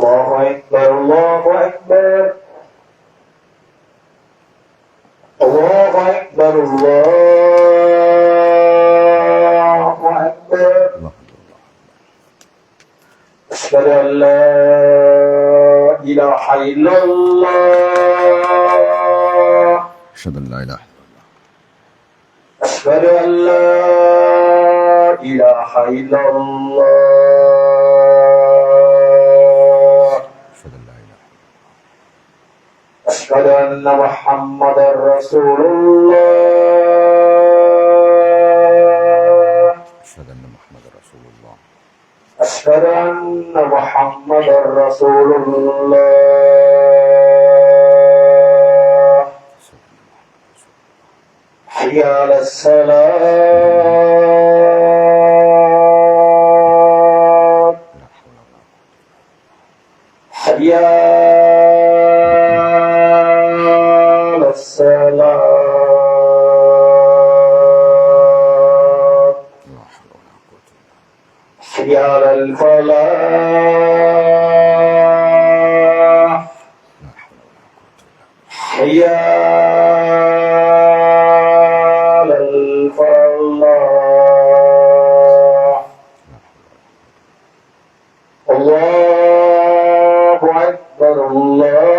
الله أكبر الله أكبر الله أكبر الله أكبر أشهد أن لا إله إلا الله أشهد أن لا إله أشهد أن لا إله إلا الله أشهد أن محمدا رسول الله أشهد أن محمد رسول الله أشهد أن محمدا رسول الله حي على الصلاة حي على الصلاة حي على الفلاح حي على الفلاح الله أكبر الله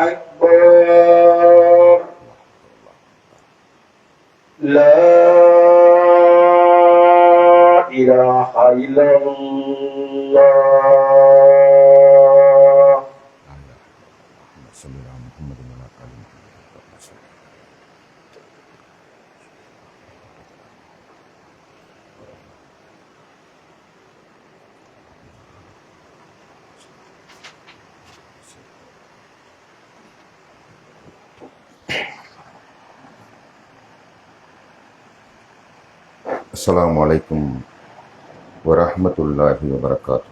أكبر لا إله إلا الله صلى الله على محمد وعلى آل محمد. السلام عليكم ورحمة الله وبركاته.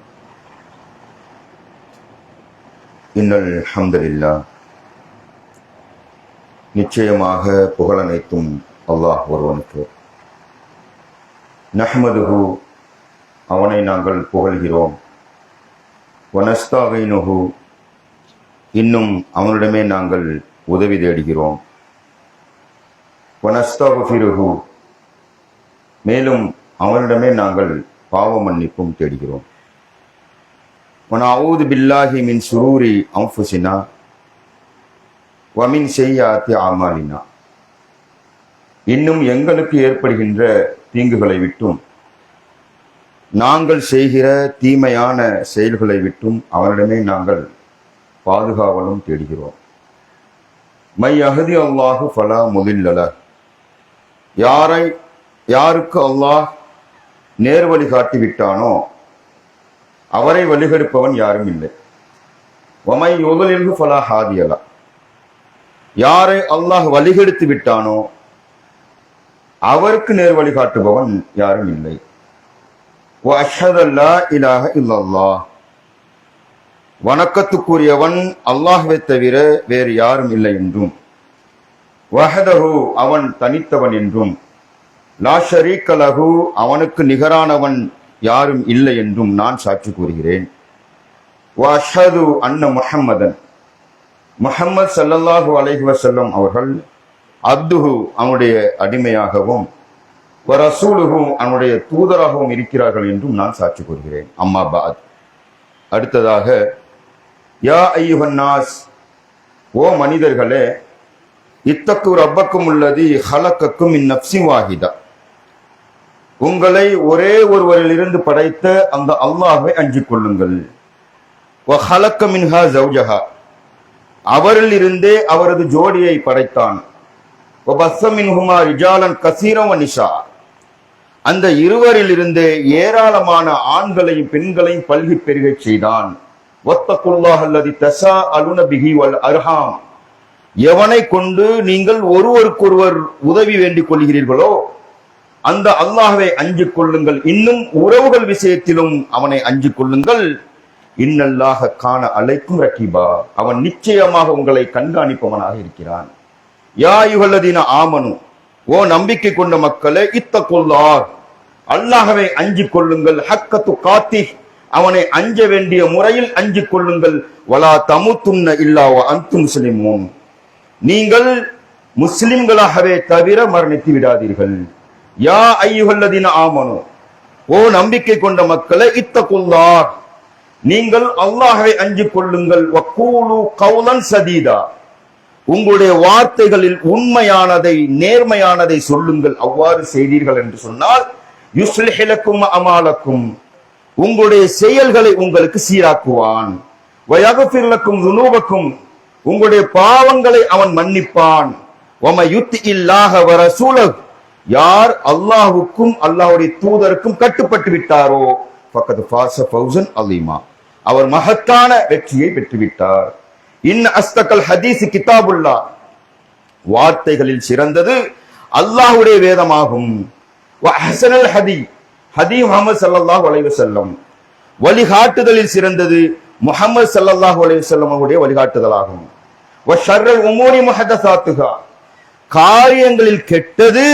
إن الحمد لله நிச்சயமாக புகழனைத்தும் அல்லாஹ் ஒருவனுக்கு. நஹ்மதுஹு அவனை நாங்கள் புகழ்கிறோம். வனஸ்தாகைனுஹு இன்னும் அவனிடமே நாங்கள் உதவி தேடுகிறோம். வனஸ்தாகுஃபிருஹு மேலும் அவனிடமே நாங்கள் பாவ மன்னிப்பும் தேடுகிறோம். வனஊது பில்லாஹி மின் ஷுரூரி அன்ஃபுஸினா வமின் செய்யாத்தி அமாலினா இன்னும் எங்களுக்கு ஏற்படுகின்ற தீங்குகளை விட்டும் நாங்கள் செய்கிற தீமையான செயல்களை விட்டும் அவனிடமே நாங்கள் பாதுகாவலும் தேடுகிறோம். மை அஹதி அல்லாஹு ஃபலா முதில்லல யாருக்கு அல்லாஹ் நேர்வழி காட்டி விட்டானோ அவரை வழிகெடுப்பவன் யாரும் இல்லை. வமை யுதலில்ஹு ஃபலா ஹாதியலா யாரை அல்லாஹ் வழிகெடுத்து விட்டானோ அவருக்கு நேர் வழிகாட்டுபவன் யாரும் இல்லை. வஅஷ்ஹது அல்லா இலாஹ இல்லல்லாஹ் வணக்கத்துக்குரியவன் அல்லாஹ்வை தவிர வேறு யாரும் இல்லை என்றும், வஹதஹு அவன் தனித்தவன் என்றும், லா ஷரீக்க லஹு அவனுக்கு நிகரானவன் யாரும் இல்லை என்றும் நான் சாட்சி கூறுகிறேன். வஅஷ்ஹது அன்ன முஹம்மதன் முஹம்மது ஸல்லல்லாஹு அலைஹி வஸல்லம் அவர்கள் அப்துஹு அவனுடைய அடிமையாகவும் ரசூலுஹு அவனுடைய தூதராகவும் இருக்கிறார்கள் என்றும் நான் சாட்சி கூறுகிறேன். அம்மா பாத் அடுத்ததாக யா ஐயுஹன் நாஸ் ஓ மனிதர்களே, இத்தக்கு ரப்பக்கும் உள்ளதி ஹலக்கக்கும் மின் நஃப்ஸின் வாஹிதா உங்களை ஒரே ஒருவரிலிருந்து படைத்த அந்த அல்லாஹ்வை அஞ்சிக் கொள்ளுங்கள். வ ஹலக்க மின்ஹா ஜௌஜஹா அவரில் இருந்தே அவரது ஜோடியை படைத்தான். வ பஸ்ஸ மின்ஹுமா ரிஜாலன் கஸீரன் வ நிஸா அந்த இருவரில் இருந்தே ஏராளமான ஆண்களையும் பெண்களையும் பல்கி பெருகச் செய்தான். வத்தகுல்லாஹ் அல்லதி தஸாஅலுன பிஹி வல் அர்ஹாம் எவனை கொண்டு நீங்கள் ஒருவருக்கொருவர் உதவி வேண்டிக் கொள்கிறீர்களோ அந்த அல்லாஹ்வை அஞ்சிக் கொள்ளுங்கள். இன்னும் உறவுகள் விஷயத்திலும் அவனை அஞ்சிக் கொள்ளுங்கள். இன்னல்லாஹ கான அலைக்கும் ரகீபா அவன் நிச்சயமாக உங்களை கண்காணிப்பவனாக இருக்கிறான். யா அய்யுஹல்லதீன ஆமனு ஓ நம்பிக்கை கொண்ட மக்களே, இத்தகுல்லாஹ் அல்லாஹ்வை அஞ்சிக் கொள்ளுங்கள். ஹக்க துகாத்தி அவனை அஞ்ச வேண்டிய முறையில் அஞ்சிக் கொள்ளுங்கள். வலா தமுத்துன்ன இல்லா வ அன்தும் முஸ்லிமூன், நீங்கள் முஸ்லிம்களாகவே தவிர மரணித்து விடாதீர்கள். யா அய்யுஹல்லதீன ஆமனு, ஓ நம்பிக்கை கொண்ட மக்களை, இத்தகுல்லாஹ், நீங்கள் அல்லாஹ்வை அஞ்சிக் கொள்ளுங்கள். வக்கூலு கௌலன் சதீதா, உங்களுடைய வார்த்தைகளில் உண்மையானதை நேர்மையானதை சொல்லுங்கள். அவ்வாறு செய்தீர்கள் என்று சொன்னால் யுஸ்லிஹ் லக்கும் அமாலக்கும், உங்களுடைய செயல்களை உங்களுக்கு சீராக்குவான். வயக்ஃபிர் லக்கும் ذுனூபக்கும், உங்களுடைய பாவங்களை அவன் மன்னிப்பான். வம யுத்திஇல்லாஹ வ ரசூலஹு, யார் அல்லாஹ்வுக்கும் அல்லாஹ்வுடைய தூதருக்கும் கட்டுப்பட்டு விட்டாரோ ஃபக்கத் ஃபாஸ ஃபௌஸன் அலீமா, அவர் மகத்தான வெற்றியை பெற்றுவிட்டார். இன் அஸ்தகல் ஹதீஸ் கிதாபுல்லாஹ், வார்த்தைகளில் சிறந்தது அல்லாஹ்வுடைய வேதமாகும். வ அஹ்ஸனல் ஹதி, ஹதி முஹம்மது ஸல்லல்லாஹு அலைஹி வஸல்லம், வழிகாட்டுதலில் சிறந்தது முஹம்மது ஸல்லல்லாஹு அலைஹி வஸல்லம் அவருடைய வழிகாட்டுதலாகும். வ ஷர்ருல் உமூரி முஹதஸாத்துஹா, காரியங்களில் கெட்டது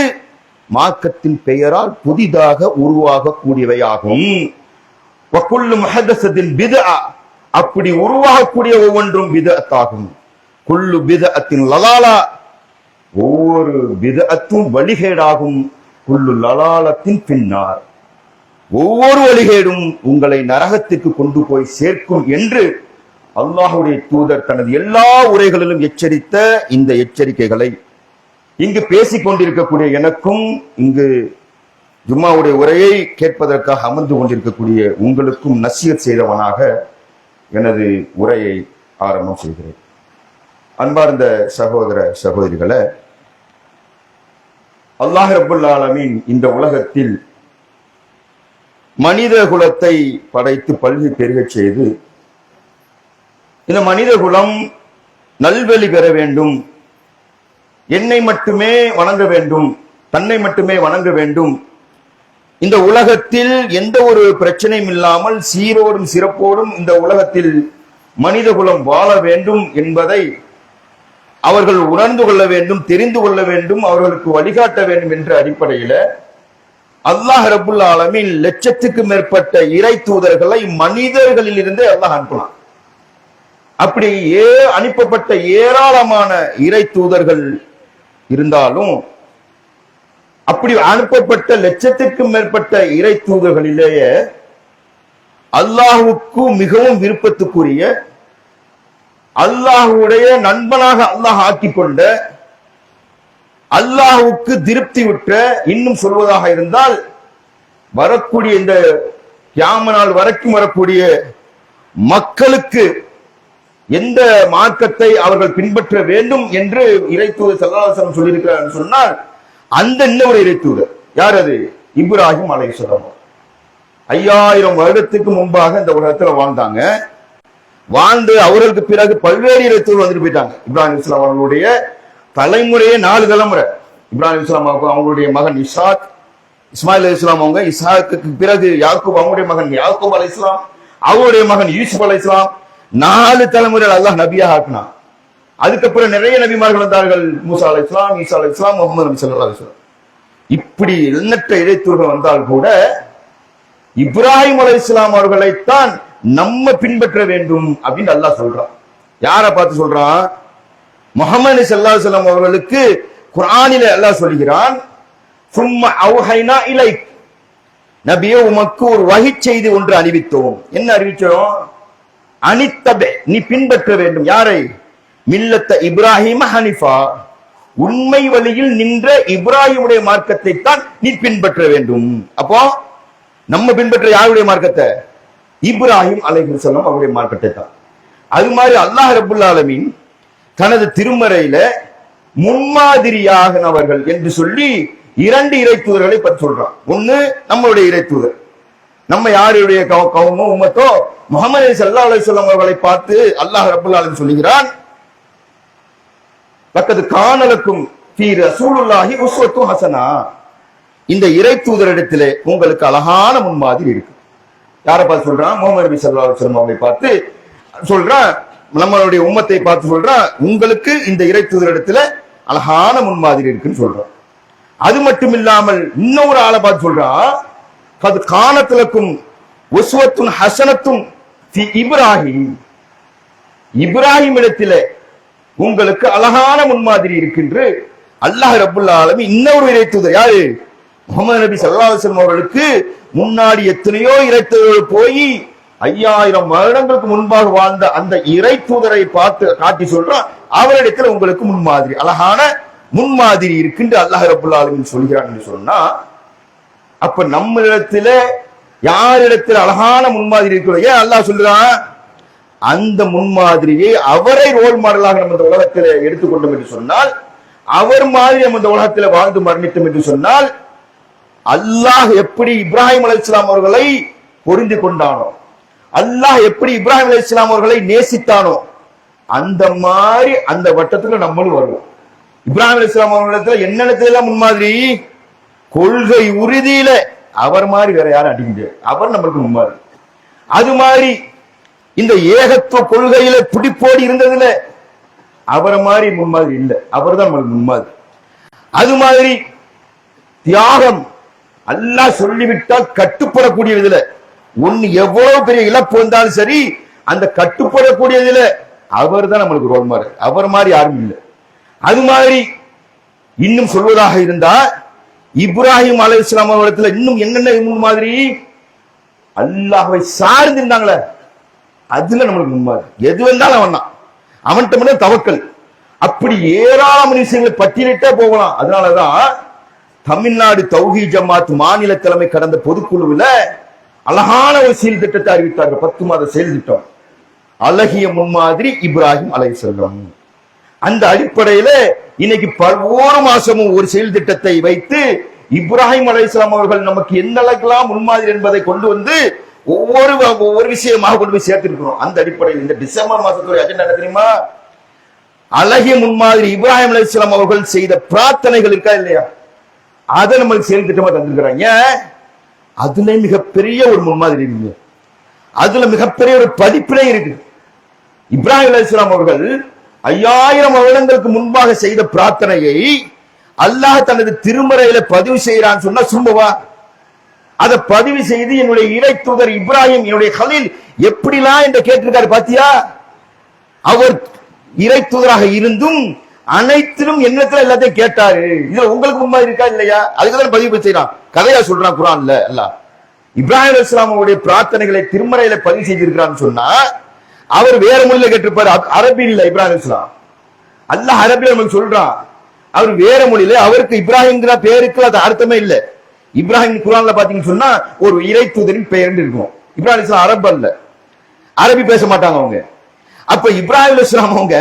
மார்க்கத்தின் பெயரால் புதிதாக உருவாகக்கூடியவையாகும். வ குல்லு முஹதஸத்தின் பித்ஆ, அப்படி உருவாகக்கூடிய ஒவ்வொன்றும் பிதஅத்தாகும். குல்லு பிதஅத்தின் லலாலா, ஒவ்வொரு பிதஅத்தும் வழிகேடாகும். குல்லு லலாலத்தின் பின்னார், ஒவ்வொரு வழிகேடும் உங்களை நரகத்திற்கு கொண்டு போய் சேர்க்கும் என்று அல்லாஹ்வுடைய தூதர் தனது எல்லா உரைகளிலும் எச்சரித்த இந்த எச்சரிக்கைகளை இங்கு பேசிக் கொண்டிருக்கக்கூடிய எனக்கும், இங்கு ஜும்மாவுடைய உரையை கேட்பதற்காக அமர்ந்து கொண்டிருக்கக்கூடிய உங்களுக்கும் நசியத் செய்தவனாக எனது உரையை ஆரம்பம் செய்கிறேன். அன்பார்ந்த சகோதர சகோதரிகளே, அல்லாஹ் ரப்பல் ஆலமீன் இந்த உலகத்தில் மனித குலத்தை படைத்து பல்கி பெருகச் செய்து, இந்த மனித குலம் நல்வழி பெற வேண்டும், என்னை மட்டுமே வணங்க வேண்டும், தன்னை மட்டுமே வணங்க வேண்டும், இந்த உலகத்தில் எந்த ஒரு பிரச்சனையும் இல்லாமல் சீரோடும் சிறப்போடும் இந்த உலகத்தில் மனித குலம் வாழ வேண்டும் என்பதை அவர்கள் உணர்ந்து கொள்ள வேண்டும், தெரிந்து கொள்ள வேண்டும், அவர்களுக்கு வழிகாட்ட வேண்டும் என்ற அடிப்படையில் அல்லாஹ் ரப்புல் ஆலமீன் லட்சத்துக்கு மேற்பட்ட இறை தூதர்களை மனிதர்களில் இருந்து அல்லாஹ் அனுப்பினான். அப்படி அனுப்பப்பட்ட ஏராளமான இறை தூதர்கள் இருந்தாலும், அப்படி அனுப்பப்பட்ட லட்சத்திற்கும் மேற்பட்ட இறை தூதர்களிலேயே அல்லாஹுக்கு மிகவும் விருப்பத்துக்குரிய, அல்லாஹுடைய நண்பனாக அல்லாஹ் ஆக்கிக் கொண்ட, அல்லாஹுக்கு திருப்தி விட்ட, இன்னும் சொல்வதாக இருந்தால் வரக்கூடிய இந்த கியாம நாள் வரைக்கும் வரக்கூடிய மக்களுக்கு எந்த மார்க்கத்தை அவர்கள் பின்பற்ற வேண்டும் என்று இறை தூதர் ஸல்லல்லாஹு அலைஹி வஸல்லம் சொல்லியிருக்கிறார் சொன்னால், அந்த இன்னொரு இறை தூதர் யார்? அது இப்ராஹிம் அலைஹிஸ்ஸலாம். 5000 வருடத்துக்கு முன்பாக இந்த உலகத்துல வாழ்ந்தாங்க. வாழ்ந்து அவர்களுக்கு பிறகு பல்வேறு இறை தூதர் வந்துட்டு போயிட்டாங்க. இப்ராஹிம் அலைஹிஸ்ஸலாம் அவர்களுடைய தலைமுறையே 4 தலைமுறை. இப்ராஹிம் அலைஹிஸ்ஸலாம் அவங்களுடைய மகன் இஸ்ஹாக், இஸ்மாயில் அலைஹிஸ்ஸலாம் அவங்க, இஸ்ஹாக்குக்கு பிறகு யாக்கூப் அவங்களுடைய மகன் யாக்கூப் அலைஹிஸ்ஸலாம், அவருடைய மகன் யூசுப் அலைஹிஸ்ஸலாம். 4 தலைமுறைகள் அல்லாஹ் நபியாக ஆக்கினான். அதுக்கப்புறம் நிறைய நபிமார்கள் வந்தார்கள். மூசா அலைஹிஸ்ஸலாம், ஈசா அலைஹிஸ்ஸலாம், முஹம்மது நபி ஸல்லல்லாஹு அலைஹி வஸல்லம். இப்படி எண்ணற்ற இறைத்தூர்கள் வந்தால் கூட இப்ராஹிம் அலைஹிஸ்ஸலாம் அவர்களைத்தான் நம்ம பின்பற்ற வேண்டும் அப்படின்னு அல்லாஹ் சொல்றான். யாரை பார்த்து சொல்றான்? முஹம்மது ஸல்லல்லாஹு அலைஹி வஸல்லம் அவர்களுக்கு குர்ஆனிலே அல்லாஹ் சொல்கிறான், சும்ம அவ்ஹைனா இலைக், நபியே உமக்கு ஒரு வஹி செய்தி ஒன்று அறிவித்தோம். என்ன அறிவிச்சோம்? அனித்தபே, நீ பின்பற்ற வேண்டும். யாரை? மில்லத்த இப்ராஹிம் ஹனிஃபா, உண்மை வழியில் நின்ற இப்ராஹிமுடைய மார்க்கத்தை தான் நீ பின்பற்ற வேண்டும். அப்போ நம்ம பின்பற்ற யாருடைய மார்க்கத்தை? இப்ராஹிம் அலைஹிஸ்ஸலாம் அவருடைய மார்க்கத்தை தான். அது மாதிரி அல்லாஹ் ரப்புல் ஆலமீன் தனது திருமறையில முன்மாதிரியானவர்கள் என்று சொல்லி 2 இறை தூதர்களை பற்றி சொல்றான். ஒண்ணு நம்மளுடைய இறை தூதர், நம்ம யாருடைய கவுமோ உம்மத்தோ முஹம்மது ஸல்லல்லாஹு அலைஹி வஸல்லம் அவர்களை பார்த்து அல்லாஹ் ரப்புல் ஆலமீன் சொல்கிறான், லக்கத் கான லக்கும் ஃபீ ரசூலுல்லாஹி உஸ்வத்துன் ஹஸனா, இந்த இறை தூதரிடத்திலே உங்களுக்கு அழகான முன்மாதிரி இருக்கு. யாரை பார்த்து சொல்றான்? முஹம்மது நபி ஸல்லல்லாஹு அலைஹி வஸல்லம் அவர்களை பார்த்து சொல்றான், நம்மளுடைய உம்மத்தை பார்த்து சொல்றான், உங்களுக்கு இந்த இறை தூதரிடத்துல அழகான முன்மாதிரி இருக்குன்னு சொல்றான். அது மட்டும் இல்லாமல் இன்னொரு ஆளை பார்த்து சொல்றான், அது கானத்திலக்கும் உஸ்வத்துன் ஹசனத்துன் ஃபி இப்ராஹிம், இப்ராஹிம் இடத்திலே உங்களுக்கு அழகான முன்மாதிரி இருக்கின்ற அல்லாஹ் ரப்புல் ஆலமீன் இன்னொரு இறைத்தூதர் யாரு? முகமது நபி ஸல்லல்லாஹு அலைஹி வஸல்லம் அவர்களுக்கு முன்னாடி எத்தனையோ இறைத்தூதர்கள் போய் 5000 வருடங்களுக்கு முன்பாக வாழ்ந்த அந்த இறைத்தூதரை பார்த்து காட்டி சொல்றான், அவரிடத்துல உங்களுக்கு முன்மாதிரி, அழகான முன்மாதிரி இருக்கின்ற அல்லாஹ் ரப்புல் ஆலமீன் சொல்கிறான் என்று சொன்னா, அப்ப நம்ம இடத்துல யாரிடத்துல அழகான முன்மாதிரி இருக்கிறோம், ஏன் அல்லாஹ் சொல்றான்? அந்த முன்மாதிரியை அவரை ரோல் மாடலாக நம்ம இந்த உலகத்தில் எடுத்துக்கொண்டோம் என்று சொன்னால், அவர் மாதிரி நம்ம இந்த உலகத்தில் வாழ்ந்து மரணித்தோம் என்று சொன்னால், அல்லாஹ் எப்படி இப்ராஹிம் அலைஹிஸ்ஸலாம் அவர்களை பொருந்தி கொண்டானோ, அல்லாஹ் எப்படி இப்ராஹிம் அலைஹிஸ்ஸலாம் அவர்களை நேசித்தானோ, அந்த மாதிரி அந்த வட்டத்துல நம்மளும் வருவோம். இப்ராஹிம் அலைஹிஸ்ஸலாம் அவர்களிடத்துல என்னென்னத்துல முன்மாதிரி? கொள்கை உறுதியில அவர் மாதிரி வேற யாரும் அடிக்க முடியாது, அவர் நம்மளுக்கு முன்மாதிரி. அது மாதிரி இந்த ஏகத்துவ கொள்கையில பிடிப்போடி இருந்ததுல அவரை மாதிரி முன்மாதிரி இல்லை, அவர் தான் நம்மளுக்கு முன்மாதிரி. அது மாதிரி தியாகம், அல்லாஹ் சொல்லிவிட்டால் கட்டுப்படக்கூடியதுல ஒன்னு எவ்வளவு பெரிய இழப்பு வந்தாலும் சரி, அந்த கட்டுப்படக்கூடியதுல அவர் தான் நம்மளுக்கு ரோல் மாடல், அவர் மாதிரி யாரும் இல்லை. அது மாதிரி இன்னும் சொல்வதாக இருந்தா, இப்ராஹிம் அலைஹிஸ்ஸலாம் அவர்களிடத்துல இன்னும் என்னென்ன முன்மாதிரி? அல்லாஹ்வை சார்ந்து இருந்தாங்களே, அதுல நம்மளுக்கு முன்மாதிரி. எது வந்தாலும் அவன் தான், அவன்கிட்ட மட்டும் தவக்கல். அப்படி ஏராளமான விஷயங்களை பட்டியலிட்டே போகலாம். அதனாலதான் தமிழ்நாடு தௌஹீத் ஜமாத் மாநில தலைமை கடந்த பொதுக்குழுவில் அழகான ஒரு செயல் திட்டத்தை அறிவித்தார்கள். 10 மாத செயல் திட்டம், அழகிய முன்மாதிரி இப்ராஹிம் அலைஹிஸ்ஸலாம். அந்த அடிப்படையில இன்னைக்கு ஒவ்வொரு மாசமும் ஒரு செயல் திட்டத்தை வைத்து இப்ராஹிம் அலைஹிஸ்ஸலாம் அவர்கள் நமக்கு எந்த அளவுக்குலாம் முன்மாதிரி என்பதை கொண்டு வந்து ஒவ்வொரு விஷயமாக கொண்டு போய் சேர்த்திருக்கிறோம். அந்த அடிப்படையில் இந்த டிசம்பர் மாசத்துடைய அஜெண்டா என்ன தெரியுமா? அழகிய முன்மாதிரி இப்ராஹிம் அலைஹிஸ்ஸலாம் அவர்கள் செய்த பிரார்த்தனைகள் இருக்கா இல்லையா, அதை நம்மளுக்கு செயல் திட்டமா தந்திருக்கிறாங்க. அதுல மிகப்பெரிய ஒரு முன்மாதிரி இருக்கு, அதுல மிகப்பெரிய ஒரு படிப்பினை இருக்கு. இப்ராஹிம் அலைஹிஸ்ஸலாம் அவர்கள் 5000 வருடங்களுக்கு முன்பாக செய்த பிரார்த்தனையை அல்லாஹ் தனது திருமறையில பதிவு செய்யறான்னு சொன்னா சும்மாவா? அதை பதிவு செய்து என்னுடைய இறை தூதர் இப்ராஹிம் என்னுடைய கலீல் எப்படிலாம் என்று கேட்டிருக்காரு பாத்தியா? அவர் இறை தூதராக இருந்தும் அனைத்திலும் எண்ணத்துல எல்லாத்தையும் கேட்டாரு. இதுல உங்களுக்கு முன்மாதிரி இருக்கா இல்லையா? அதுக்குதான் பதிவு செய்யறான், கதையா சொல்றான் குர்ஆன்ல. அல்லாஹ் இப்ராஹிம் அலைஹிஸ்ஸலாம் அவருடைய பிரார்த்தனைகளை திருமறையில பதிவு செய்திருக்கிறான்னு சொன்னா, அவர் வேற மொழியில கேட்டிருப்பாரு, அரபி இல்ல இப்ராஹிம் அலைஹிஸ்ஸலாம். அல்லாஹ் அரபில நமக்கு சொல்றான், அவர் வேற மொழியில, அவருக்கு இப்ராஹிம்ங்கிற பேருக்கு அது அர்த்தமே இல்ல. இப்ராஹிம் குர்ஆன்ல பாத்தீங்கன்னு சொன்னா ஒரு இறை தூதரின் பெயர் இருக்கும். இப்ராஹிம் அலைஹிஸ்ஸலாம் அரபு அல்ல, அரபி பேச மாட்டாங்க அவங்க. அப்ப இப்ராஹிம் அலைஹிஸ்ஸலாம் அவங்க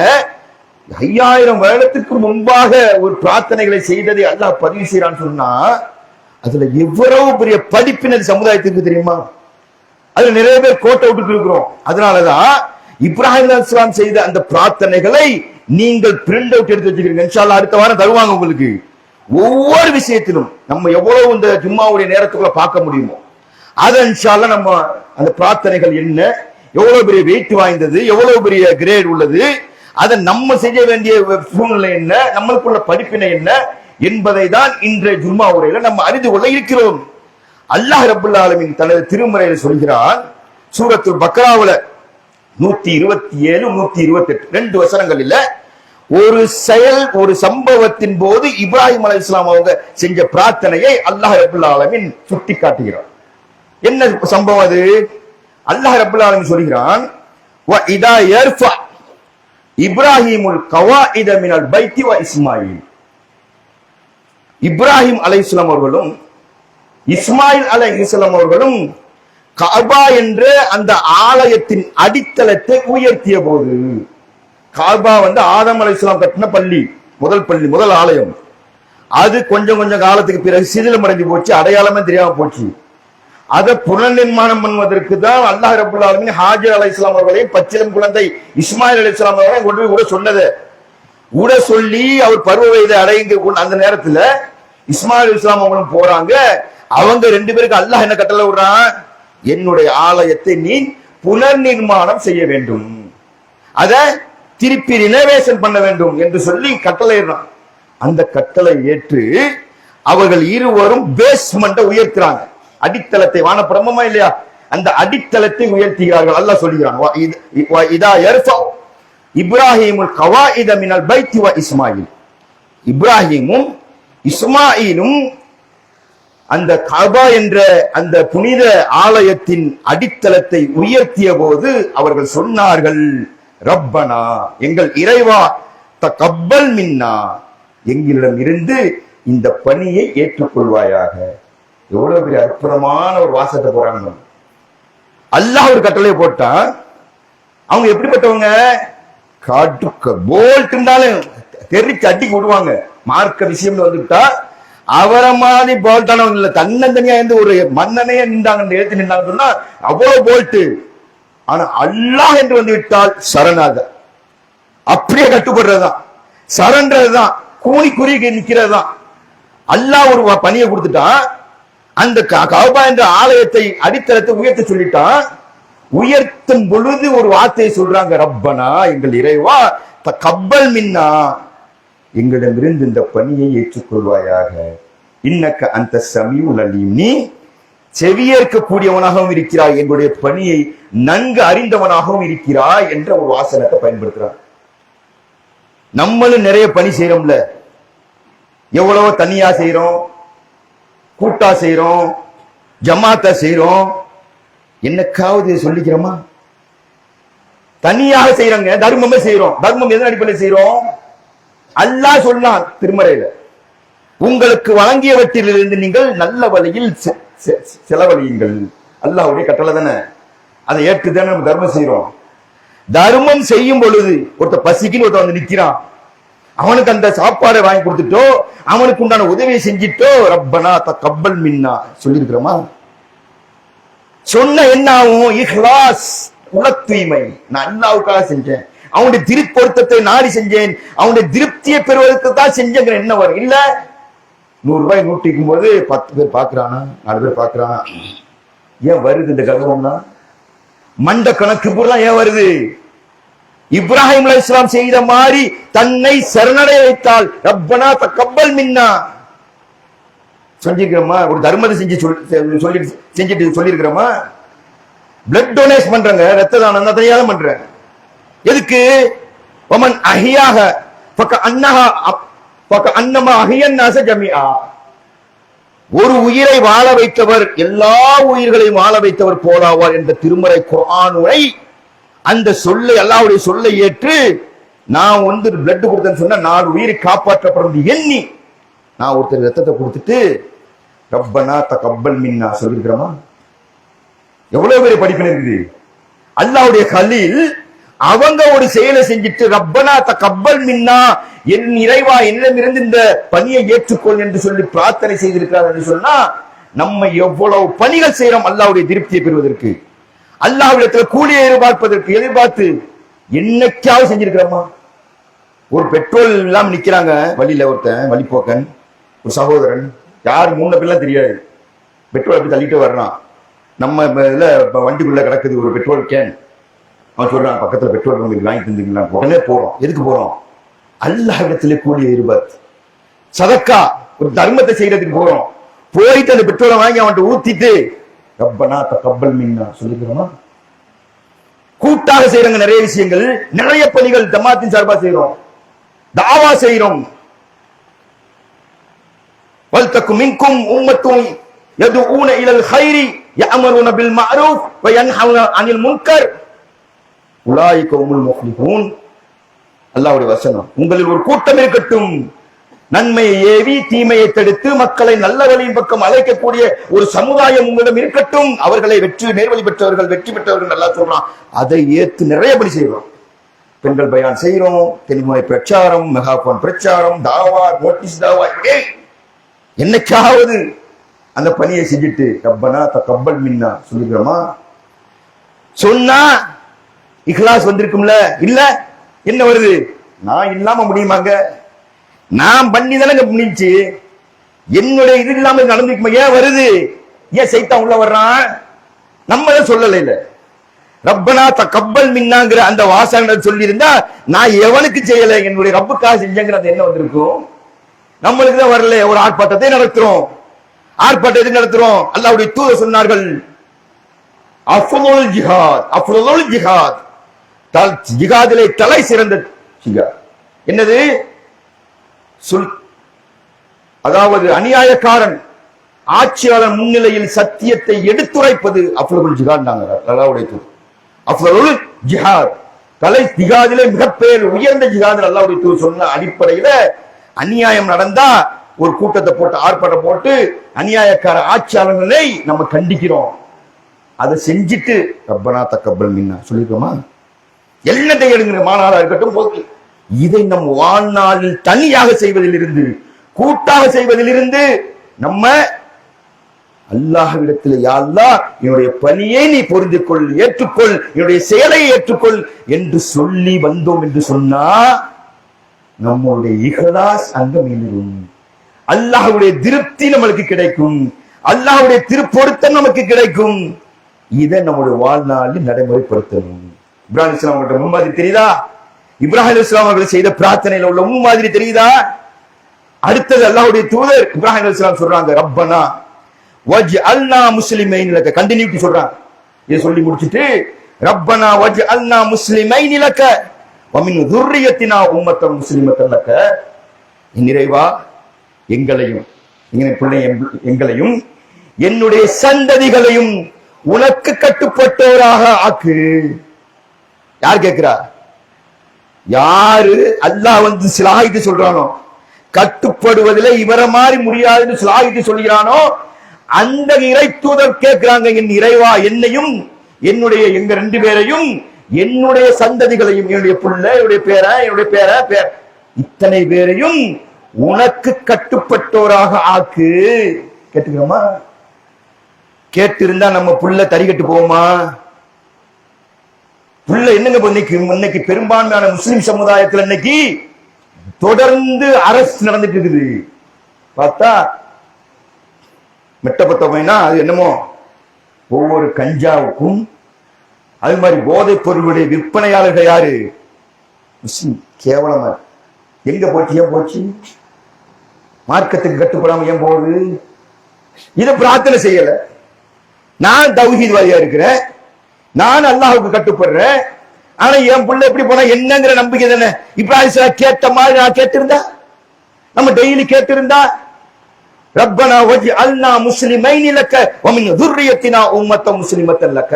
5000 வருடத்துக்கு முன்பாக ஒரு பிரார்த்தனைகளை செய்ததை அல்லாஹ் பதிவு செய்யறான்னு சொன்னா, அதுல எவ்வளவு பெரிய படிப்பினர் சமுதாயத்துக்கு தெரியுமா? அதுல நிறைய பேர் கோட்டை விட்டு இருக்கிறோம். அதனாலதான் இப்ராஹிம் அலைஹிஸ்ஸலாம் செய்த அந்த பிரார்த்தனைகளை நீங்கள் பிரிண்ட் அவுட் எடுத்து வச்சுக்கிறீங்க. இன்ஷா அல்லாஹ் அடுத்த வாரம் தருவாங்க உங்களுக்கு. ஒவ்வொரு விஷயத்திலும் நம்ம எவ்வளவு இந்த ஜும்மாவுடைய நேரத்துக்குள்ள பார்க்க முடியுமோ அதை இன்ஷா அல்லாஹ் நம்ம அந்த பிரார்த்தனைகள் என்ன, எவ்வளவு பெரிய வெயிட் வாய்ந்தது, எவ்வளவு பெரிய கிரேட் உள்ளது, அதை நம்ம செய்ய வேண்டிய சூழ்நிலை என்ன, நம்மளுக்குள்ள படிப்பினை என்ன என்பதை தான் இன்றைய ஜும்மா உரையில நம்ம அறிந்து கொள்ள இருக்கிறோம். அல்லாஹ் ரப்புல் ஆலமீன் தனது திருமறையில் சொல்கிறான், சூரத்துல் பக்ராவுல 127 128 2 வசனங்களில் ஒரு செயல், ஒரு சம்பவத்தின் போது இப்ராஹிம் அலைஹிஸ்ஸலாம் அவங்க செஞ்ச பிரார்த்தனையை அல்லாஹ் ரப்புல் ஆலமீன் சுட்டி காட்டுகிறான். என்ன சம்பவம் அது? அல்லாஹ் ரப்புல் ஆலமீன் சொல்கிறான், வ இதா யர்ஃபா இப்ராஹிமுல் கவாயித மினல் பைத்தி வ இஸ்மாயில். இப்ராஹிம் அலைஹிஸ்ஸலாம் அவர்களும் இஸ்மாயில் அலைஹிஸ்ஸலாம் அவர்களும் காபா என்ற அந்த ஆலயத்தின் அடித்தளத்தை உயர்த்திய போது, காபா ஆதம் அலைஹிஸ்ஸலாம் கட்டின பள்ளி, முதல் பள்ளி, முதல் ஆலயம். அது கொஞ்சம் காலத்துக்கு பிறகு சிதிலம் அடைந்து போச்சு, அடையாளமே தெரியாம போச்சு. அதை புனர்நிர்மாணம் பண்ணுவதற்கு தான் அல்லாஹ் ரப்புல் ஆலமீன் ஹாஜர் அலைஹிஸ்ஸலாம் அவர்களையும் பச்சிலம் குழந்தை இஸ்மாயில் அலைஹிஸ்ஸலாம் அவர்களையும் கொண்டு போய் கூட சொன்னது, கூட சொல்லி அவர் பருவ வயதை அடைந்து அந்த நேரத்துல இஸ்மாயில் அலைஹிஸ்ஸலாம் அவங்களும் போறாங்க. அவங்க 2 பேருக்கு அல்லாஹ் என்ன கட்டளை விடுறான்? என்னுடைய ஆலயத்தை நீ புனர்நிர்மாணம் செய்ய வேண்டும், அத திருப்பி ரினோவேஷன் பண்ண வேண்டும் என்று சொல்லி கட்டளையிடுறான். அந்த கட்டளை ஏற்று அவர்கள் இருவரும் பேஸ்மெண்ட்டை உயர்த்துறாங்க, அடித்தளத்தை. வானப்படமா இல்லையா? அந்த அடித்தளத்தை உயர்த்துகிறார்கள். அல்லாஹ் சொல்கிறான், இதா யர்ஃபஉ இப்ராஹீமுல் கவாயித மினல் பைத்தி வ இஸ்மாயில். இப்ராஹீமும் இஸ்மாயிலும் அந்த கபா என்ற அந்த புனித ஆலயத்தின் அடித்தளத்தை உயர்த்திய போது அவர்கள் சொன்னார்கள், ரப்பனா, எங்கள் இறைவா, தகப்பல் மின்னா, எங்களிடம் இருந்து இந்த பணியை ஏற்றுக்கொள்வாயாக. எவ்வளவு பெரிய அற்புதமான ஒரு வாசத்தை போறாங்க. அல்லாஹ் ஒரு கட்டளை போட்டா அவங்க எப்படிப்பட்டவங்க? காட்டுக்க போல்ட் இருந்தாலும் தெரிச்சு அடி விடுவாங்க. மார்க்க விஷயம் வந்துட்டா அவரை மாதிரி போல்ட்டானவங்க இல்ல, தன்னந்தனியா இருந்து ஒரு மன்னனையே நின்றாங்க, எழுத்து நின்றாங்க சொன்னா அவ்வளவு போல்ட்டு. ஆனா அல்லாஹ் என்று வந்து விட்டால் சரணாக அப்படியே கட்டுப்படுறதுதான், சரன்றதுதான், கூனி குறுகி நிக்கிறதுதான். அல்லாஹ் ஒரு பணியை கொடுத்துட்டான். அந்த கஅபா என்ற ஆலயத்தை அடித்தளத்தை உயர்த்த சொல்லிட்டான். உயர்த்தும் பொழுது ஒரு வார்த்தையை சொல்றாங்க, ரப்பனா, எங்கள் இறைவா, தகப்பல் மின்னா, எங்களிடமிருந்து இந்த பணியை ஏற்றுக்கொள்வாயாக. இன்னக்க அந்த சமீஉல் அலீம், நீ செவியேற்கக்கூடியவனாகவும் இருக்கிறாய், எங்களுடைய பணியை நன்கு அறிந்தவனாகவும் இருக்கிறாய் என்ற ஒரு வாசனத்தை பயன்படுத்துறான். நம்மளும் நிறைய பணி செய்யறோம்ல, எவ்வளவோ தனியா செய்யறோம், கூட்டா செய்யறோம், ஜமாத்தா செய்யறோம். என்னக்காவது சொல்லிக்கிறோமா? தனியாக செய்யறோங்க, தர்மமே செய்யறோம். தர்மம் எதன் அடிப்படையில் செய்யறோம்? அல்லாஹ் சொன்னான் திருமறையில, உங்களுக்கு வழங்கியவற்றிலிருந்து நீங்கள் நல்ல வழியில் செலவழியுங்கள். அல்லாஹ்வுடைய கட்டளை தானே, அதை ஏற்றுதானே நம்ம தர்மம் செய்யறோம். தர்மம் செய்யும் பொழுது ஒருத்தர் பசிக்குன்னு ஒருத்தர் வந்து நிக்கிறான், அவனுக்கு அந்த சாப்பாடை வாங்கி கொடுத்துட்டோ, அவனுக்கு உண்டான உதவியை செஞ்சிட்டோ, ரப்பனா தகப்பல் மின்னா சொல்லியிருக்கிறோமா? சொன்ன என்ன ஆகும்? இஹ்லாஸ், உல தூய்மை. நான் அல்லாஹ்வுக்காக செஞ்சேன், அவனுடைய திருப்பொருத்தத்தை நாடி செஞ்சேன், அவனுடைய திருப்தியை பெறுவதற்கு தான் செஞ்சேங்கிற என்ன வரும்? இல்ல 100 ரூபாய் நூட்டிக்கும் போது 10 பேர் பாக்குறானா, 4 பேர் பாக்குறானா, ஏன் வருது இந்த கர்வம்னா? மண்ட கணக்கு பூரா ஏன் வருது? இப்ராஹிம் அலைஹிஸ்ஸலாம் செய்த மாதிரி தன்னை சரணடைய வைத்தால், ரப்பனா தகப்பல் மின்னா சொல்லிருக்கிறோமா? ஒரு தர்மத்தை செஞ்சுட்டு சொல்லிருக்கிறோமா? பிளட் டொனேட் பண்றாங்க, ரத்த தானம் தான் பண்றேன். எதுக்கு? வமன் அஹியாக அன்னமா அஹியன் நாஸ ஜமீஆ, ஒரு உயிரை வாழ வைத்தவர் எல்லா உயிர்களையும் வாழ வைத்தவர் போலாவார் என்ற திருமறை குர்ஆனுரை, அந்த சொல்லை, அல்லாஹ்வுடைய சொல்லை ஏற்று நான் வந்து பிளட் கொடுத்தேன்னு சொன்னா 4 உயிரை காப்பாற்றப்படுறது எண்ணி நான் ஒருத்தர் ரத்தத்தை கொடுத்துட்டு ரப்பனா தகப்பல் மின்னா சொல்லிருக்கிறோமா? எவ்வளவு பெரிய படிப்பு இருக்குது. அல்லாஹ்வுடைய கலீல் அவங்க ஒரு செயலை செஞ்சிட்டு ரப்பனா தகப்பல் மின்னா, என் இறைவா என்னிடமிருந்து இந்த பணியை ஏற்றுக்கொள் என்று சொல்லி பிரார்த்தனை செய்திருக்கிறார் என்று சொன்னா, நம்ம எவ்வளவு பணிகள் செய்யறோம் அல்லாஹ்வுடைய திருப்தியை பெறுவதற்கு, அல்லாஹ்விடத்துல கூலியை எதிர்பார்த்து என்னைக்காவது செஞ்சிருக்கிறோமா? ஒரு பெட்ரோல் இல்லாம நிக்கிறாங்க வழியில, ஒருத்தன் வழிபோக்கன், ஒரு சகோதரன், யாரு முன்ன பில்லாம் தெரியாது, பெட்ரோல் அப்படி தள்ளிட்டு வர்றான். நம்ம இதுல வண்டிக்குள்ள கிடக்குது ஒரு பெட்ரோல் கேன், அவன் சொல்றான் பக்கத்துல பெட்ரோல் வந்து வாங்கி தந்துக்கலாம். உடனே போறோம். எதுக்கு போறோம்? அல்லாஹ்விடத்திலே கூலியை எதிர்பார்த்து. சதக்கா, ஒரு தர்மத்தை செய்யறதுக்கு போறோம். போயிட்டு அந்த பெட்ரோலை வாங்கி அவன்கிட்ட ஊத்திட்டு ரப்பனா தகப்பல் மின்னா சொல்லிக்கிறோமா? கூட்டாக செய்யறங்க நிறைய விஷயங்கள், நிறைய பணிகள் ஜமாத்தின் சார்பா செய்யறோம், தாவா செய்யறோம். வல்தக்கும் மின்கும் உம்மத்துன் யதுஊன இலல் கைரி யஅமருன பில் மஅரூஃப் வ யன்ஹவுன அனில் முன்கர் உலாயிக ஹுமுல் முஃப்லிஹூன். அல்லாஹ்வுடைய வசனம், உங்களில் ஒரு கூட்டம் இருக்கட்டும், நன்மையை ஏவி தீமையை தடுத்து மக்களை நல்ல வழியின் பக்கம் அழைக்கக்கூடிய ஒரு சமுதாயம் உங்களிடம் இருக்கட்டும். அவர்களை நேர்வழி பெற்றவர்கள், வெற்றி பெற்றவர்கள் நல்லா சொல்றான். அதை ஏத்து நிறைய பணி செய்யறோம். பெண்கள் பயான் செய்யறோம், தெளிமுறை பிரச்சாரம், மெகாபோன் பிரச்சாரம், தாவா, நோட்டீஸ் தாவா, என்னைக்காவது அந்த பணியை செஞ்சுட்டு ரப்பனா தகப்பல் மின்னா சொல்லிக்கிறோமா? சொன்னா இஹ்லாஸ் வந்திருக்கும்ல? இல்ல, என்ன வருது? நான் இல்லாம முடியுமாங்க? நான் பண்ணி தானே முடிஞ்சு, என்னுடைய இது இல்லாம நடந்துக்குமா? ஏன் வருது? ஏன் சைத்தான் உள்ள வர்றான்? நம்மளே சொல்லல. இல்ல, ரப்பனா தகப்பல் மின்னாங்கிற அந்த வாசகங்கள் சொல்லி இருந்தா நான் எவனுக்கு செய்யல, என்னுடைய ரப்புக்காக செஞ்சேங்கிறது என்ன வந்திருக்கும்? நம்மளுக்கு தான் வரல. ஒரு ஆர்ப்பாட்டத்தை நடத்துறோம். ஆர்ப்பாட்டத்தை நடத்துறோம். அல்லாஹ்வுடைய தூதர் சொன்னார்கள், அஃலுல் ஜிஹாத், அஃலுல் ஜிஹாத், ஜிஹாதிலே தலை சிறந்த ஜிஹாத் என்னது? அதாவது அநியாயக்காரன் ஆட்சியாளர் முன்னிலையில் சத்தியத்தை எடுத்துரைப்பது அஃலுல் ஜிஹாத். அல்லாஹ்வுடைய தூதர் அஃலுல் ஜிஹாத், தலை ஜிஹாதிலே மிகப்பெரிய உயர்ந்த ஜிஹாத் அல்லாஹ்வுடைய தூதர் சொன்ன அடிப்படையில அநியாயம் நடந்தா ஒரு கூட்டத்தை போட்டு ஆர்ப்பாட்டம் போட்டு அநியாயக்கார ஆட்சியாளர்களை நம்ம கண்டிக்கிறோம். அதை செஞ்சுட்டு ரப்பனா தக்கபல் மின்னா சொல்லிருக்கோமா? எல்லாத்தை எடுங்கிற மாநாடா இருக்கட்டும் போது இதை நம் வாழ்நாளில் தனியாக செய்வதிலிருந்து கூட்டாக செய்வதிலிருந்து நம்ம அல்லாஹ்விடத்தில் யா அல்லாஹ் என்னுடைய பணியை நீ பொருந்து கொள், ஏற்றுக்கொள், என்னுடைய செயலை ஏற்றுக்கொள் என்று சொல்லி வந்தோம் என்று சொன்னா நம்முடைய இஹ்லாஸ் அங்க மீண்டும் அல்லாஹ்வுடைய திருப்தி நமக்கு கிடைக்கும், அல்லாஹ்வுடைய திருப்பொருத்தம் நமக்கு கிடைக்கும். இதை நம்முடைய வாழ்நாளில் நடைமுறைப்படுத்தணும். இப்ராஹிம் இஸ்லாம் அவர்களோட முன்மாதிரி தெரியுதா? இப்ராஹிம் இஸ்லாம் அவர்கள் செய்த பிரார்த்தனையில உள்ள முன்மாதிரி தெரியுதா? அடுத்தது அல்லாஹ்வுடைய தூதர் இப்ராஹிம் இஸ்லாம் சொல்றாங்க, ரப்பனா வஜ்அல்னா முஸ்லிமைன் லக, கண்டினியூட்டி சொல்றாங்க. இதை சொல்லி முடிச்சிட்டு ரப்பனா வஜ்அல்னா முஸ்லிமைன் லக வ மின் ذُرِّيَّتِنَا உம்மத்தன் முஸ்லிமத்தன் லக, இறைவா எங்களையும் எங்களையும் என்னுடைய சந்ததிகளையும் உனக்கு கட்டுப்பட்டவராக ஆக்கு. யார் கேட்கிறா? யாரு அல்லாஹ் வந்து சிலாகித்து சொல்றானோ, கட்டுப்படுவதில் இவரை மாதிரி முடியாதுன்னு சிலாகித்து சொல்கிறானோ அந்த இறை தூதர் கேட்கிறாங்க, என் இறைவா என்னையும் என்னுடைய எங்க ரெண்டு பேரையும் என்னுடைய சந்ததிகளையும் என்னுடைய புள்ள என்னுடைய பேர இத்தனை பேரையும் உனக்கு கட்டுப்பட்டோராக ஆக்கு. கேட்டுக்கிறோமா? கேட்டிருந்தா நம்ம புள்ள தறிகட்டு போவோமா? புள்ள என்னங்க இன்னைக்கு பெரும்பான்மையான முஸ்லிம் சமுதாயத்தில் இன்னைக்கு தொடர்ந்து அரசு நடந்துட்டு இருக்குது. பார்த்தா மெட்டப்பட்டோம்னா அது என்னமோ ஒவ்வொரு கஞ்சாவுக்கும் அது மாதிரி போதைப் பொருளுடைய விற்பனையாளர்கள் யாரு? முஸ்லிம். கேவலமா எங்க போச்சு? ஏன் போச்சு? மார்க்கத்துக்கு கட்டுப்படாம ஏன் போகுது? இதை பிரார்த்தனை செய்யல. நான் தௌஹீத்வாதியா இருக்கிறேன், நான் அல்லாஹ்வுக்கு கட்டுப்படுறேன், ஆனா என் புள்ள எப்படி போனா என்னங்கிற நம்பிக்கை தானே. இப்ராஹிம் கேட்ட மாதிரி நான் கேட்டிருந்தா, நம்ம டெய்லி கேட்டிருந்தா, ரப்பனா வஜ்அல்னா முஸ்லிமைன் லக வ மின் ذُرِّيَّتِنَا உம்மத்தன் முஸ்லிமத்தன் லக,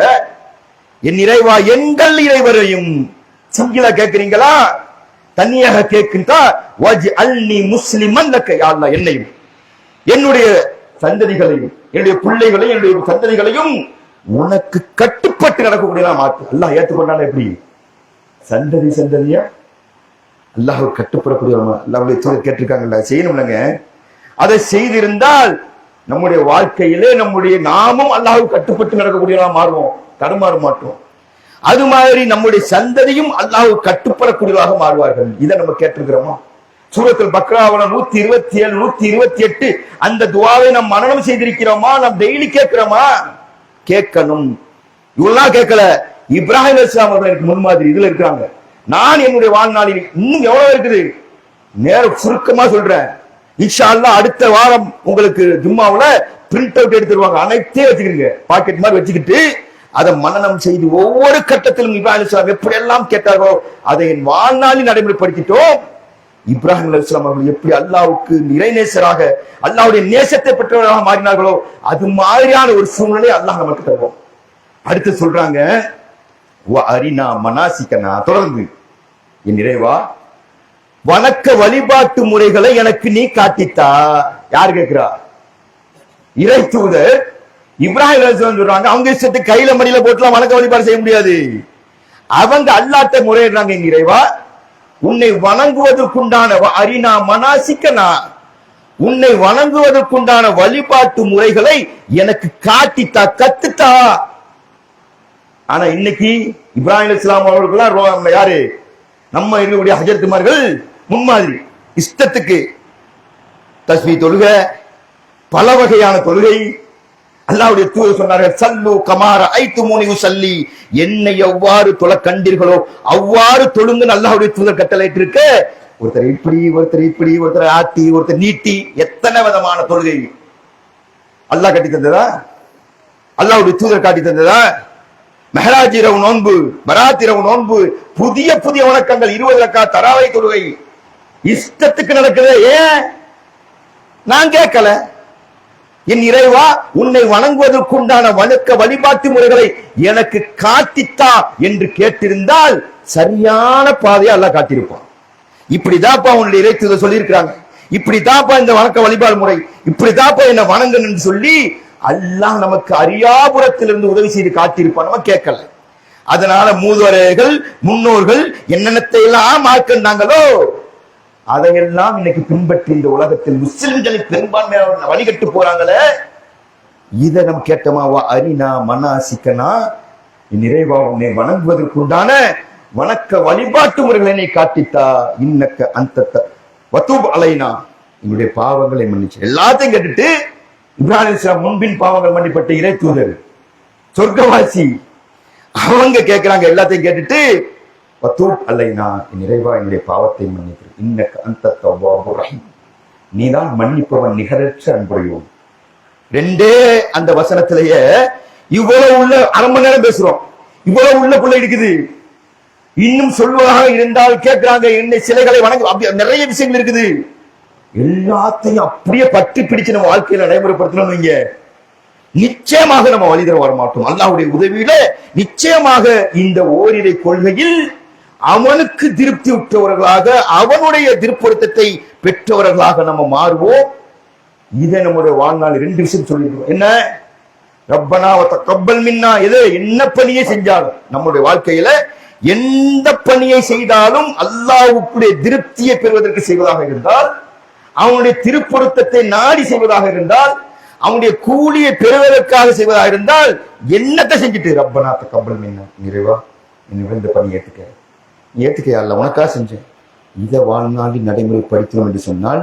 என் இறைவா எங்கள் இறைவரையும். சிங்கிளா கேட்கிறீங்களா? தனியாக கேட்கின்றா வஜ்அல்னி முஸ்லிமன் லக, யா அல்லாஹ் என்னையும் என்னுடைய சந்ததிகளையும் என்னுடைய பிள்ளைகளையும் என்னுடைய சந்ததிகளையும் உனக்கு கட்டுப்பட்டு நடக்கக்கூடிய மாற்று. அல்லாஹ் ஏற்றுக்கொண்டான எப்படி? சந்ததியா அல்லாஹ் கட்டுப்படக்கூடிய அல்லாஹ்வுடைய தூதர் கேட்டிருக்காங்கல்ல, செய்யணும்லங்க. அதை செய்திருந்தால் நம்முடைய வாழ்க்கையிலே நாமும் அல்லாஹ்வுக்கு கட்டுப்பட்டு நடக்கக்கூடியவா மாறுவோம், தடுமாற மாட்டோம். அது மாதிரி நம்முடைய சந்ததியும் அல்லாஹ்வுக்கு கட்டுப்படக்கூடியவாக மாறுவார்கள். இதை நம்ம கேட்டிருக்கிறோமா? சூரத்துல் பக்ராவுல 127 128 அந்த துஆவை நாம் மனனம் செய்திருக்கிறோமா? நாம் டெய்லி கேட்கிறோமா? கேட்கணும். இவ்வளவு கேட்கல. இப்ராஹிம் அலைஹிஸ்ஸலாம் அவர்களுக்கு முன்மாதிரி இதுல இருக்காங்க. நான் என்னுடைய வாழ்நாளில் இன்னும் எவ்வளவு இருக்குது நேரம் சுருக்கமா சொல்றேன். இன்ஷா அல்லாஹ் அடுத்த வாரம் உங்களுக்கு ஜும்மாவுல பிரிண்ட் அவுட் எடுத்துருவாங்க. அனைத்தையும் வச்சுக்கிறீங்க, பாக்கெட் மாதிரி வச்சுக்கிட்டு அதை மனனம் செய்து ஒவ்வொரு கட்டத்திலும் இப்ராஹிம் அலைஹிஸ்ஸலாம் எப்படி எல்லாம் கேட்டார்களோ அதை என் வாழ்நாளில் நடைமுறைப்படுத்திட்டோம். இப்ராஹிம் அலைஹிஸ்ஸலாம் அவர்கள் எப்படி அல்லாஹ்வுக்கு இறைநேசராக அல்லாஹ்வுடைய நேசத்தை பெற்றவராக மாறினார்களோ அது மாதிரியான ஒரு சூழ்நிலை அல்லாஹ் நமக்கு தருவோம். அடுத்து சொல்றாங்க, அரினா மனாசிக்கனா, தொடர்ந்து என் இறைவா வணக்க வழிபாட்டு முறைகளை எனக்கு நீ காட்டித்தா. யார் கேட்கிறா? இறை தூதர் இப்ராஹிம் அலைஹிஸ்ஸலாம் சொல்றாங்க, அவங்க இஷ்டத்துக்கு கையில மடியில போட்டுலாம் வணக்க வழிபாடு செய்ய முடியாது. அவங்க அல்லாஹ்ட்ட முறையிடுறாங்க, என் இறைவா உன்னை வணங்குவதற்குண்டான அரினா மனாசிக்கனா, உன்னை வணங்குவதற்குண்டான வழிபாட்டு முறைகளை எனக்கு காட்டித்தா, கத்துத்தா. ஆனா இன்னைக்கு இப்ராஹிம் அலைஹிஸ்ஸலாம் அவர்களுக்கு யாரு? நம்ம இருக்கக்கூடிய ஹஜரத்துமார்கள் முன்மாதிரி. இஷ்டத்துக்கு தஸ்பீஹ் தொழுக, பல வகையான தொழுகை. அல்லாஹ்வுடைய தூதர் சொன்னார்கள், சல்லு கமார ஐத்துமூனி உஸல்லி, என்னை எவ்வாறு தொழ கண்டீர்களோ அவ்வாறு தொழுங்க அல்லாஹ்வுடைய தூதர் கட்டளையிட்டு இருக்க. ஒருத்தர் இப்படி, ஒருத்தர் இப்படி, ஒருத்தர் ஆட்டி, ஒருத்தர் நீட்டி, எத்தனை விதமான தொழுகை அல்லாஹ் கட்டி தந்ததா? அல்லாஹ்வுடைய தூதர் காட்டி தந்ததா? மெஹராஜ் இரவு நோன்பு, பராத் இரவு நோன்பு, புதிய புதிய வணக்கங்கள், 20 ரக்காத் தராவை தொழுகை இஷ்டத்துக்கு நடக்குது. ஏன் நான் கேட்கல? என் இறைவா, உன்னை வணங்குவதற்குண்டான வணக்க வழிபாட்டு முறைகளை எனக்கு காட்டித்தா என்று கேட்டிருந்தால் சரியான பாதையை அல்லாஹ் காட்டியிருப்பான். இப்படிதாப்பா உன்னுடைய இறைத்துவ சொல்லி இருக்கிறாங்க, இப்படிதாப்பா இந்த வணக்க வழிபாடு முறை, இப்படிதாப்பா என்ன வணங்கன்னு சொல்லி அல்லாஹ் நமக்கு அரியாபுரத்திலிருந்து உதவி செய்து காட்டியிருப்பான். நம்ம கேட்கல. அதனால மூதுவரைகள் முன்னோர்கள் என்னென்னத்தை எல்லாம் மார்க்கண்டாங்களோ அதையெல்லாம் இன்னைக்கு பின்பற்றி இந்த உலகத்தில் முஸ்லிம்களை பெரும்பான்மையான வழிகட்டு போறாங்களே. இதை நம்ம கேட்டோமா? அரினா மனாசிக்கனா, நிறைவா உன்னை வணங்குவதற்குண்டான வணக்க வழிபாட்டு முறைகளை என்னை காட்டித்தா, இன்னக்க அந்த வத்தூப் அலைனா, என்னுடைய பாவங்களை மன்னிச்சு. எல்லாத்தையும் கேட்டுட்டு இப்ராஹிம் அலைஹிஸ்ஸலாம் முன்பின் பாவங்கள் மன்னிப்பட்ட இறை தூதர், சொர்க்கவாசி, அவங்க கேட்கிறாங்க. எல்லாத்தையும் கேட்டுட்டு வத்தூப் அலைனா, நிறைவா என்னுடைய பாவத்தை மன்னிப்பு, இன்னக்க அந்த தவ்வாபுர் ரஹீம், நீதான் மன்னிப்பவன் நிகரற்ற அன்புடையோன். ரெண்டே அந்த வசனத்திலேயே இவ்வளவு உள்ள அரை மணி நேரம் பேசுறோம், இவ்வளவு உள்ள புள்ள இருக்குது. இன்னும் சொல்வதாக இருந்தால் கேட்கிறாங்க, என்னை சிலைகளை வணங்க, நிறைய விஷயங்கள் இருக்குது. எல்லாத்தையும் அப்படியே பற்றி பிடிச்சு நம்ம வாழ்க்கையில நடைமுறைப்படுத்தணும். நீங்க நிச்சயமாக நம்ம வழிதர வர மாட்டோம். அல்லாஹ்வுடைய உதவியில நிச்சயமாக இந்த ஓரிரை கொள்கையில் அவனுக்கு திருப்தி உற்றவர்களாக, அவனுடைய திருப்பொருத்தத்தை பெற்றவர்களாக நம்ம மாறுவோம். இதை நம்முடைய வாழ்நாள் 2 விஷயம் சொல்லிடுவோம். என்ன? ரப்பனா வ தக்கப்பல் மின்னா. எது என்ன பணியை செஞ்சாலும் நம்முடைய வாழ்க்கையில எந்த பணியை செய்தாலும் அல்லாஹ்வுடைய திருப்தியை பெறுவதற்கு செய்வதாக இருந்தால், அவனுடைய திருப்பொருத்தத்தை நாடி செய்வதாக இருந்தால், அவனுடைய கூலியை பெறுவதற்காக செய்வதாக இருந்தால், என்னத்தை செஞ்சுட்டு ரப்பனா தக்கப்பல் மின்னா, நிறைவா என்னுடைய இந்த பணி ஏத்துக்கையா இல்ல உனக்காக செஞ்சேன், இதை வாழ்நாளில் நடைமுறைப்படுத்தணும் என்று சொன்னால்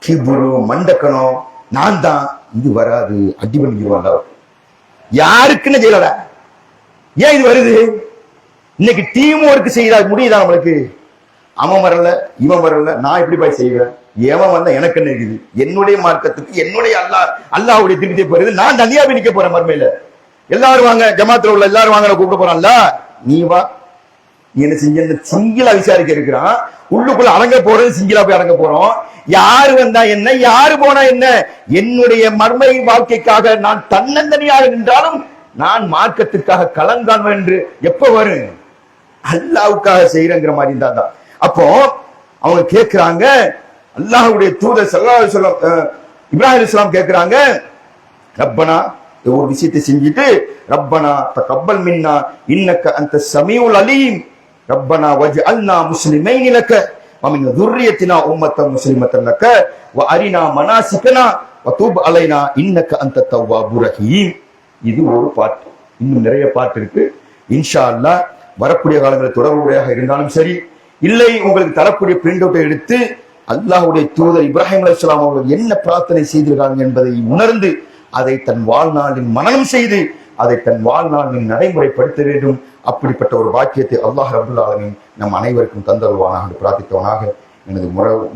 கிபுரு மண்டக்கணும், நான் தான், இது வராது. அடிபணிக்குவாங்க. யாருக்குன்னு செய்யல. ஏன் இது வருது? இன்னைக்கு டீம் ஒர்க் செய்ய முடியுதா நம்மளுக்கு? அவன் வரல, இவன் வரல, நான் எப்படி போய் செய்வேன்? எவன் வந்தா எனக்கு என்ன இருக்குது? என்னுடைய மார்க்கத்துக்கு என்னுடைய அல்லாஹ்வுடைய திருப்தியை பெறுது. நான் தனியாவே நிக்க போறேன் மர்மையில. எல்லாரும் வாங்க, ஜமாத்துல உள்ள எல்லாரும் வாங்க, கூப்பிட போறான்ல, நீ வா. என்ன செஞ்ச சிங்கிளா விசாரிக்க இருக்கிறான். உள்ளுக்குள்ள அடங்க போறது சிங்கிளா போய் அடங்க போறோம். யாரு வந்தா என்ன, யாரு போனா என்ன? என்னுடைய மர்மை வாழ்க்கைக்காக நான் தன்னந்தனியாக நின்றாலும் நான் மார்க்கத்துக்காக கலங்காண்பேன் என்று எப்ப வரும்? அல்லாஹ்வுக்காக செய்யறங்கிற மாதிரி இருந்தா. அப்போ அவங்க கேட்கிறாங்க, அல்லாஹ்வுடைய தூதர் ஸல்லல்லாஹு அலைஹி வஸல்லம் இப்ராஹிம் அலைஹிஸ்ஸலாம் கேட்கிறாங்க, ரப்பனா, ஒரு விஷயத்தை செஞ்சுட்டு ரப்பனா தக்கப்பல் மின்னா இன்னக்க அந்த ஸமீஉல் அலீம், ரப்பனா வஜ்அல்னா முஸ்லிமைன் லக வ மின் ذُرِّيَّتِنَا உம்மத்த முஸ்லிமத்தன் லக வ அரினா மனாசிகனா வ தூப் அலைனா இன்னக்க அந்த தவ்வாபுர் ரஹீம். இது ஒரு பாட்டு. இன்னும் நிறைய பாட்டு இருக்கு. இன்ஷா அல்லாஹ் வரக்கூடிய காலங்களில் தொடர்புடையாக இருந்தாலும் சரி, இல்லை உங்களுக்கு தரக்கூடிய பிரிண்ட் அவுட்டை எடுத்து அல்லாஹ்வுடைய தூதர் இப்ராஹிம் அலைஹிஸ்ஸலாம் அவர்கள் என்ன பிரார்த்தனை செய்திருக்காங்க என்பதை உணர்ந்து அதை தன் வாழ்நாளில் மனனம் செய்து அதை தன் வாழ்நாளில் நடைமுறைப்படுத்த வேண்டும். அப்படிப்பட்ட ஒரு வாக்கியத்தை அல்லாஹ் ரப்பல் ஆலமீன் நம் அனைவருக்கும் தந்தருவானாக என்று பிரார்த்தித்தவனாக எனது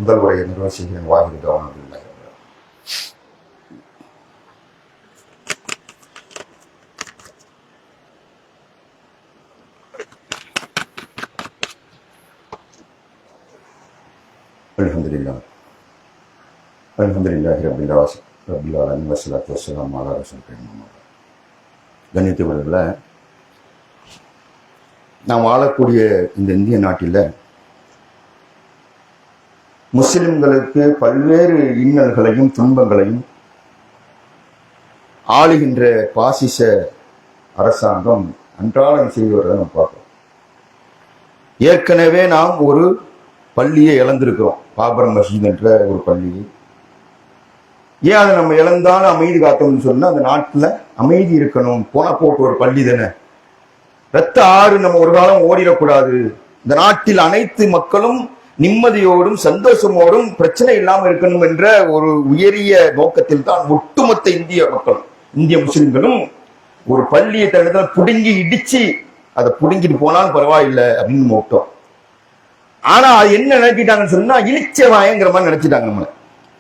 முதல் உரையை நிறைவு செய்கிறேன். வாகிருதவானா பில்லாஹி. அல்ஹம்துலில்லாஹ் அல்ஹம்துலில்லாஹி ரப்பில் ஆலமீன் வஸ்ஸலாத்து வஸ்ஸலாமு அலா ரசூலில்லாஹி முஹம்மது. கண்ணியத்துக்குரியவர்களே, நாம் வாழக்கூடிய இந்த இந்திய நாட்டில் முஸ்லிம்களுக்கு பல்வேறு இன்னல்களையும் துன்பங்களையும் ஆளுகின்ற பாசிச அரசாங்கம் அன்றாடம் செய்து வருவதை நம்ம பார்க்கிறோம். ஏற்கனவே நாம் ஒரு பள்ளியை இழந்திருக்கிறோம், பாபர் மஸ்ஜித் என்ற ஒரு பள்ளியை. ஏன் அதை நம்ம இழந்தாலும் அமைதி காத்தோம்னு சொன்னா, அந்த நாட்டில் அமைதி இருக்கணும். போன போட்டு ஒரு பள்ளி தானே, ரத்த ஆறு நம்ம ஒரு காலம் ஓடிடக்கூடாது. இந்த நாட்டில் அனைத்து மக்களும் நிம்மதியோடும் சந்தோஷமோடும் பிரச்சனை இல்லாமல் இருக்கணும் என்ற ஒரு உயரிய நோக்கத்தில் தான் ஒட்டுமொத்த இந்திய மக்களும், இந்திய முஸ்லிம்களும் ஒரு பள்ளியை தன்னிடத்துல புடுங்கி இடிச்சு அதை புடுங்கிட்டு போனாலும் பரவாயில்லை அப்படின்னு மோட்டோம். ஆனா அது என்ன நினைச்சிட்டாங்கன்னு சொன்னா, இழிச்சவாயங்கிற மாதிரி நினைச்சிட்டாங்க. நம்மள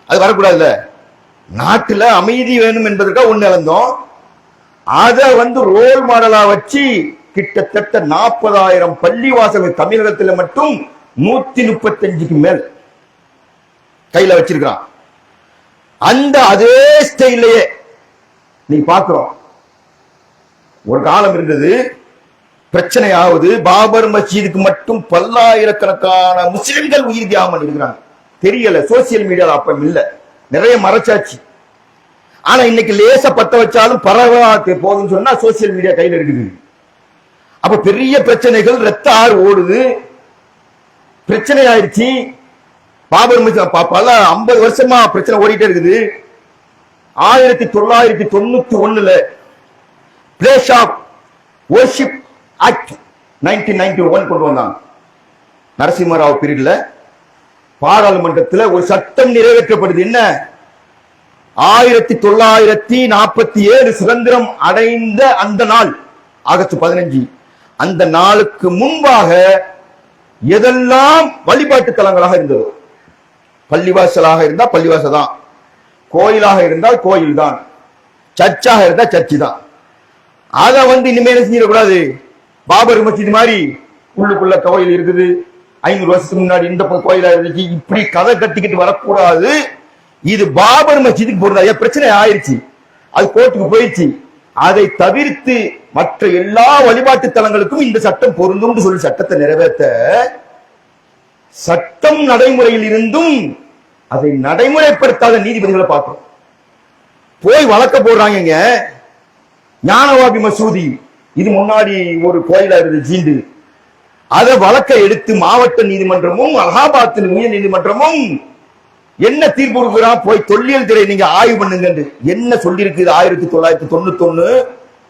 அது வரக்கூடாதுல்ல. நாட்டுல அமைதி வேணும் என்பதற்காக ஒண்ணு இழந்தோம். அதை ரோல் மாடலா வச்சு கிட்டத்தட்ட 40,000 பள்ளிவாசல்கள் தமிழகத்தில் மட்டும் 135க்கு மேல் கையில வச்சிருக்கான். அந்த அதே ஸ்டைலையே நீ பாக்குறோம். ஒரு காலம் இருந்தது, பிரச்சனையாவது பாபர் மஸ்ஜிதுக்கு மட்டும் பல்லாயிரக்கணக்கான முஸ்லிம்கள் உயிர் தியாகம் இருக்கிறாங்க. தெரியல, சோசியல் மீடியால அப்ப இல்ல, நிறைய மறைச்சாச்சு. ஆனா இன்னைக்கு லேச பத்த வச்சாலும் பரவாயில்ல போகுதுன்னு சொன்னா சோசியல் மீடியா கையில இருக்குது. அப்ப பெரிய பிரச்சனைகள், ரத்த ஆறு ஓடுது, பிரச்சனை ஆயிடுச்சு. பாபர் மஸ்ஜித் பல 50 வருஷமா பிரச்சனை ஓடிட்டே இருக்குது. 1991 பிளேஸ் ஆஃப் வர்ஷிப் ஆக்ட் 1991 கொண்டு வந்தாங்க. நரசிம்மராவ் பீரியட்ல பாராளுமன்றத்தில் ஒரு சட்டம் நிறைவேற்றப்படுது. என்ன? 1947 சுதந்திரம் அடைந்த அந்த நாள் ஆகஸ்ட் 15, அந்த நாளுக்கு முன்பாக எதெல்லாம் வழிபாட்டு தலங்களாக இருந்ததோ, பள்ளிவாசலாக இருந்தா பள்ளிவாசல் தான், கோயிலாக இருந்தால் கோயில் தான், சர்ச்சாக இருந்தா சர்ச்சு தான். அத இனிமே என்ன செஞ்சிடக்கூடாது, பாபர் மஸ்ஜித் மாதிரி உள்ளுக்குள்ள கோயில் இருக்குது, 500 வருஷத்துக்கு முன்னாடி இந்த கோயிலா இருந்துச்சு, இப்படி கதை கட்டிக்கிட்டு வரக்கூடாது. இது பாபர் மஸ்ஜிதுக்கு போறதா பிரச்சனை ஆயிருச்சு, அது கோர்ட்டுக்கு போயிடுச்சு. அதை தவிர்த்து மற்ற எல்லா வழிபாட்டு தலங்களுக்கும் இந்த சட்டம் பொருந்தும் சொல்லி சட்டத்தை நிறைவேற்ற, சட்டம் நடைமுறையில் இருந்தும் அதை நடைமுறைப்படுத்தாத நீதிபதிகளை பார்க்கிறோம். போய் வழக்க போடுறாங்க. ஞானவாபி மசூதி, இது முன்னாடி ஒரு கோயிலா இருந்துச்சு, அதை வழக்க எடுத்து மாவட்ட நீதிமன்றமும் அலகாபாத் உயர் நீதிமன்றமும் என்ன தீர்ப்பு கொடுக்கிறான், போய் தொல்லியல் துறை நீங்க ஆய்வு பண்ணுங்க என்ன சொல்லி இருக்கு. 1991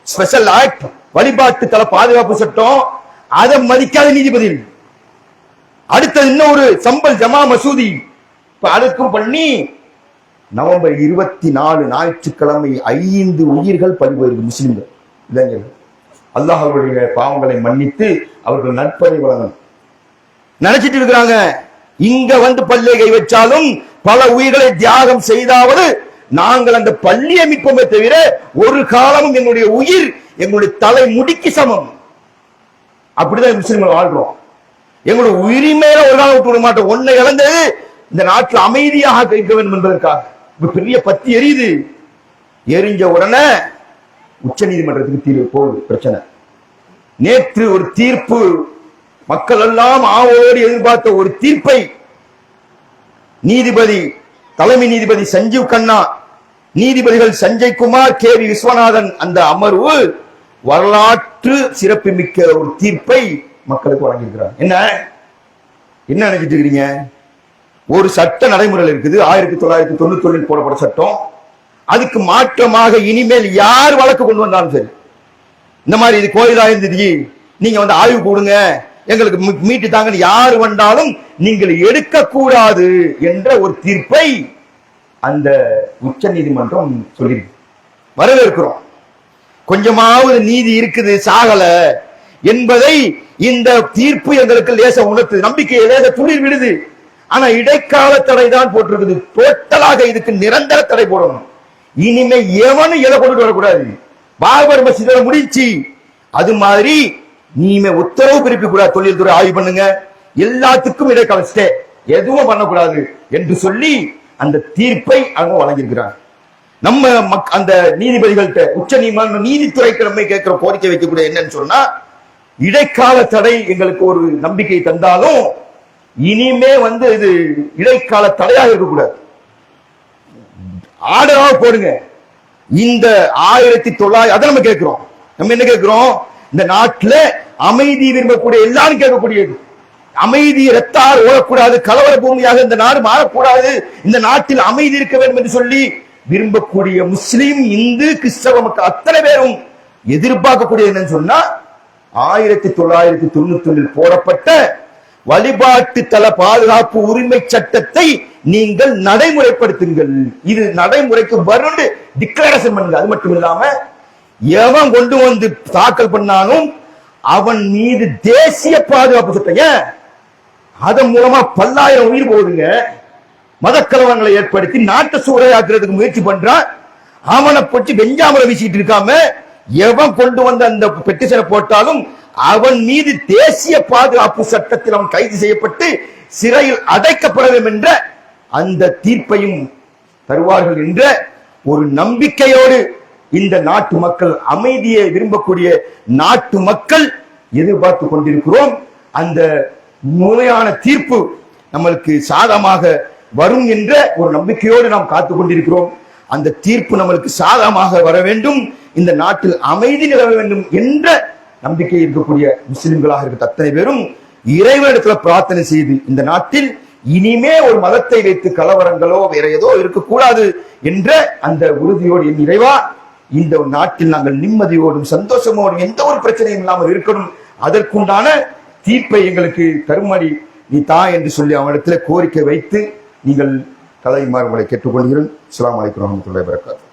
ஸ்பெஷல் ஆக்ட், வழிபாட்டு தல பாதுகாப்பு சட்டம், அதை மதிக்காத நீதிபதி. அடுத்தது இன்னொரு சம்பல் ஜமா மசூதி, அதுக்கும் பண்ணி நவம்பர் 24 ஞாயிற்றுக்கிழமை 5 உயிர்கள் பறி போயிருக்கு முஸ்லிம்கள், இளைஞர்கள். அல்லாஹ் அவருடைய பாவங்களை மன்னித்து அவர்கள் நற்பணி வழங்கணும் நினைச்சிட்டு இருக்கிறாங்க. இங்க பள்ளியை கை வச்சாலும் பல உயிர்களை தியாகம் செய்தாவது நாங்கள் அந்த பள்ளியை மீட்போமே தவிர ஒரு காலமும் எங்களுடைய உயிர் எங்களுடைய தலை முடிக்கு சமம். அப்படிதான் முஸ்லிம்கள் வாழ்றோம். எங்களுடைய உரிமையில ஒரு காலம் விட்டு விட மாட்டோம். ஒன்னை இழந்தது இந்த நாட்டில் அமைதியாக இருக்க வேண்டும் என்பதற்காக. பெரிய பத்தி எரியுது, எரிஞ்ச உடனே உச்ச நீதிமன்றத்துக்கு தீர்வு போகுது பிரச்சனை. நேற்று ஒரு தீர்ப்பு, மக்கள் எல்லாம் ஆவோடு எதிர்பார்த்த ஒரு தீர்ப்பை நீதிபதி, தலைமை நீதிபதி சஞ்சீவ் கண்ணா, நீதிபதிகள் சஞ்சய் குமார், கே வி விஸ்வநாதன் அந்த அமர்வு வரலாற்று சிறப்புமிக்க ஒரு தீர்ப்பை மக்களுக்கு வழங்கியிருக்கிறார். என்ன என்ன நினைச்சிட்டு இருக்கிறீங்க? ஒரு சட்ட நடைமுறையில் இருக்குது, 1991 போடப்பட்ட சட்டம். அதுக்கு மாற்றமாக இனிமேல் யார் வழக்கு கொண்டு வந்தாலும் சரி, இந்த மாதிரி இது கோயிலா இருந்தது, நீங்க ஆய்வு கொடுங்க, எங்களுக்கு மீட்டு தாங்க, யார் வந்தாலும் நீங்கள் எடுக்க கூடாது என்ற ஒரு தீர்ப்பை அந்த உச்ச நீதிமன்றம் சொல்லியிருக்கு. வரவேற்கிறோம். கொஞ்சமாவது நீதி இருக்குது, சாகல என்பதை இந்த தீர்ப்பு எங்களுக்கு லேச உணர்த்து, நம்பிக்கையை லேச துளிர் விடுது. ஆனா இடைக்கால தடை தான் போட்டிருக்குது. டோட்டலாக இதுக்கு நிரந்தர தடை போடணும். இனிமே எவனும் எதை கொண்டு வரக்கூடாது. பாபர் மஸ்ஜித் முடிச்சு அது மாதிரி நீமே உத்தரவு பிறப்பிக்க கூடாது. தொழில் துறை ஆய்வு பண்ணுங்க, எல்லாத்துக்கும் இடைக்கால ஸ்டே, எதுவும் பண்ணக்கூடாது என்று சொல்லி அந்த தீர்ப்பை அவங்க வழங்கியிருக்கிறாங்க. நம்ம அந்த நீதிபதிகள்கிட்ட உச்ச நீதிமன்ற நீதித்துறைக்கு நம்ம கேட்கிற கோரிக்கை வைக்கக்கூடிய என்னன்னு சொன்னா, இடைக்கால தடை எங்களுக்கு ஒரு நம்பிக்கை தந்தாலும் இனிமே இது இடைக்கால தடையாக இருக்கக்கூடாது, ஆர்டராக போடுங்க. இந்த 1900 அதை நம்ம கேட்கிறோம். நம்ம என்ன கேட்கிறோம்? இந்த நாட்டில் அமைதி விரும்பக்கூடிய எல்லாரும் கேட்கக்கூடியது, அமைதி ரத்தார் ஓடக்கூடாது, கலவர பூமியாக இந்த நாடு மாறக்கூடாது, இந்த நாட்டில் அமைதி இருக்க வேண்டும் என்று சொல்லி விரும்பக்கூடிய முஸ்லிம், இந்து, கிறிஸ்தவ மக்கள் அத்தனை பேரும் எதிர்பார்க்கக்கூடிய என்னன்னு சொன்னா, 1991 போடப்பட்ட வழிபாட்டு தல பாதுகாப்பு உரிமை சட்டத்தை நீங்கள் நடைமுறைப்படுத்துங்கள். இது நடைமுறைக்கு வரும் டிக்ளரேஷன் பண்ணுங்க. அது மட்டும் இல்லாம எவன் கொண்டு தாக்கல் பண்ணாலும் அவன் மீது தேசிய பாதுகாப்பு சட்டம், அதன் மூலமா பல்லாயிரம் உயிர் போகுதுங்க. மதக்கலவங்களை ஏற்படுத்தி நாட்டை சூறையாக்குறதுக்கு முயற்சி பண்றான். அவனை பற்றி வெஞ்சாமலை வீசிட்டு இருக்காம எவன் கொண்டு அந்த பெட்டிஷனை போட்டாலும் அவன் மீது தேசிய பாதுகாப்பு சட்டத்தில் அவன் கைது செய்யப்பட்டு சிறையில் அடைக்கப்பட வேண்டும் என்ற அந்த தீர்ப்பையும் தருவார்கள் என்ற ஒரு நம்பிக்கையோடு இந்த நாட்டு மக்கள், அமைதியை விரும்பக்கூடிய நாட்டு மக்கள் எதிர்பார்த்து கொண்டிருக்கிறோம். அந்த முறையான தீர்ப்பு நம்மளுக்கு சாதகமாக வரும் என்ற ஒரு நம்பிக்கையோடு நாம் காத்துக் கொண்டிருக்கிறோம். அந்த தீர்ப்பு நம்மளுக்கு சாதகமாக வர வேண்டும், இந்த நாட்டில் அமைதி நிலவ வேண்டும் என்ற நம்பிக்கை இருக்கக்கூடிய முஸ்லிம்களாக இருக்க அத்தனை பேரும் இறைவனிடத்துல பிரார்த்தனை செய்து இந்த நாட்டில் இனிமே ஒரு மதத்தை வைத்து கலவரங்களோ வேற ஏதோ இருக்கக்கூடாது என்ற அந்த உறுதியோடு என் இறைவா இந்த நாட்டில் நாங்கள் நிம்மதியோடும் சந்தோஷமோடும் எந்த ஒரு பிரச்சனையும் இல்லாமல் இருக்கணும், அதற்குண்டான தீர்ப்பை எங்களுக்கு தருமடி நீ தா என்று சொல்லி அவனிடத்துல கோரிக்கை வைத்து நீங்கள் தலைமாறு உங்களை கேட்டுக்கொள்கிறேன். அஸ்ஸலாமு அலைக்கும் வரஹ்மத்துல்லாஹி வபரகாத்துஹு.